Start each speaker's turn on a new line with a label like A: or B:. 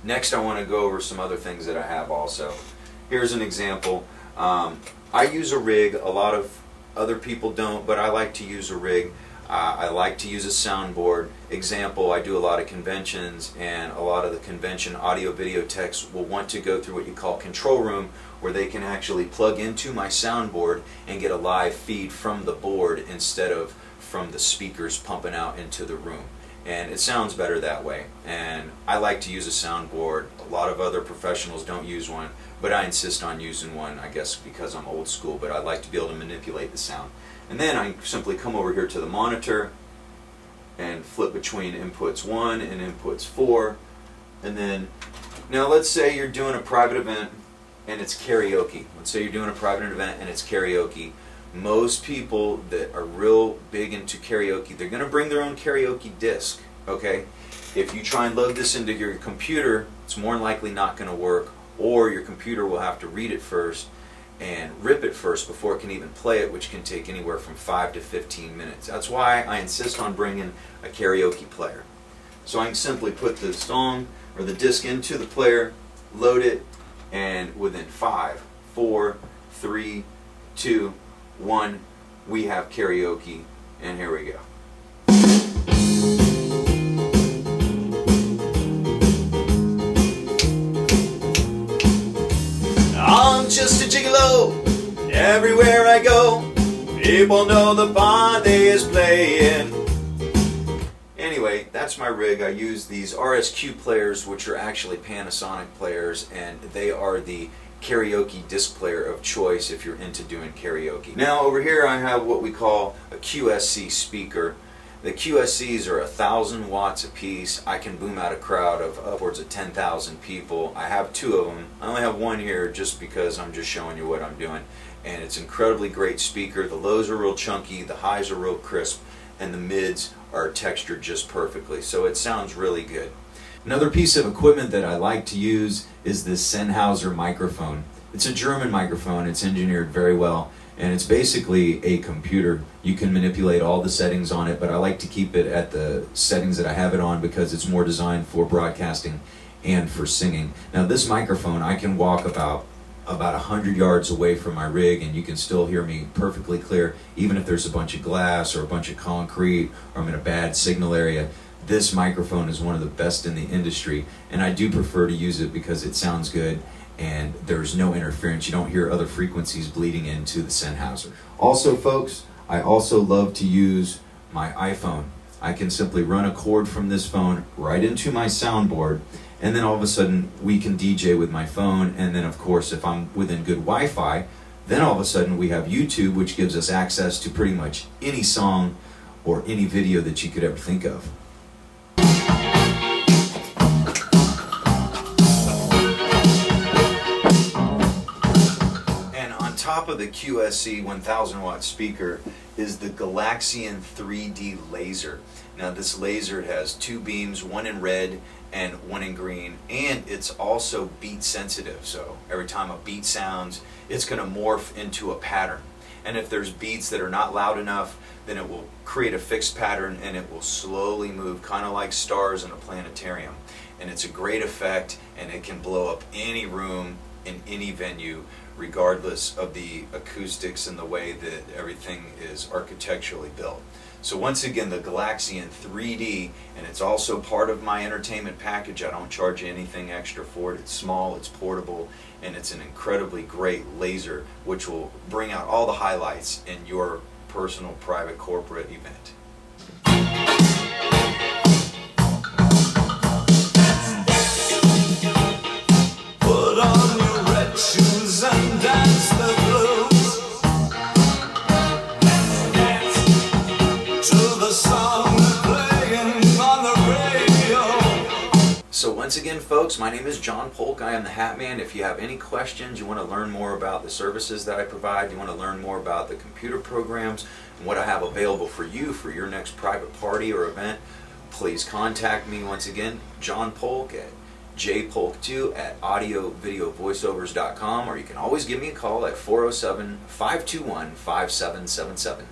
A: Next, I want to go over some other things that I have also. Here's an example. I use a rig. A lot of other people don't, but I like to use a rig. I like to use a soundboard. Example, I do a lot of conventions, and a lot of the convention audio video techs will want to go through what you call control room, where they can actually plug into my soundboard and get a live feed from the board instead of from the speakers pumping out into the room. And it sounds better that way. And I like to use a soundboard. A lot of other professionals don't use one, but I insist on using one, I guess because I'm old school, but I like to be able to manipulate the sound. And then I simply come over here to the monitor and flip between inputs 1 and inputs 4. And then, now let's say you're doing a private event and it's karaoke. Let's say you're doing a private event and it's karaoke. Most people that are real big into karaoke, they're going to bring their own karaoke disc, okay? If you try and load this into your computer, it's more than likely not going to work, or your computer will have to read it first and rip it first before it can even play it, which can take anywhere from 5 to 15 minutes. That's why I insist on bringing a karaoke player. So I can simply put the song or the disc into the player, load it, and within 5, 4, 3, 2, 1, we have karaoke, and here we go. I'm just a gigolo, everywhere I go, people know the party is playing. Anyway, that's my rig. I use these RSQ players, which are actually Panasonic players, and they are the karaoke disc player of choice if you're into doing karaoke. Now over here I have what we call a QSC speaker. The QSCs are 1,000 watts a piece. I can boom out a crowd of upwards of 10,000 people. I have 2 of them. I only have 1 here just because I'm just showing you what I'm doing. And it's an incredibly great speaker. The lows are real chunky, the highs are real crisp, and the mids are textured just perfectly. So it sounds really good. Another piece of equipment that I like to use is this Sennheiser microphone. It's a German microphone. It's engineered very well, and it's basically a computer. You can manipulate all the settings on it, but I like to keep it at the settings that I have it on because it's more designed for broadcasting and for singing. Now this microphone, I can walk about 100 yards away from my rig and you can still hear me perfectly clear, even if there's a bunch of glass or a bunch of concrete or I'm in a bad signal area. This microphone is one of the best in the industry, and I do prefer to use it because it sounds good and there's no interference. You don't hear other frequencies bleeding into the Sennheiser. Also folks, I also love to use my iPhone. I can simply run a cord from this phone right into my soundboard, and then all of a sudden we can DJ with my phone, and then of course if I'm within good Wi-Fi, then all of a sudden we have YouTube, which gives us access to pretty much any song or any video that you could ever think of. Top of the QSC 1000 watt speaker is the Galaxian 3D laser. Now this laser has 2 beams, one in red and one in green, and it's also beat sensitive, so every time a beat sounds it's going to morph into a pattern, and if there's beats that are not loud enough, then it will create a fixed pattern and it will slowly move, kind of like stars in a planetarium. And it's a great effect, and it can blow up any room in any venue, regardless of the acoustics and the way that everything is architecturally built. So once again, the Galaxian 3D, and it's also part of my entertainment package. I don't charge you anything extra for it. It's small, it's portable, and it's an incredibly great laser which will bring out all the highlights in your personal, private, corporate event. So once again folks, my name is John Polk. I am the Hat Man. If you have any questions, you want to learn more about the services that I provide, you want to learn more about the computer programs and what I have available for you for your next private party or event, please contact me once again, John Polk at jpolk2@audiovideovoiceovers.com, or you can always give me a call at 407-521-5777.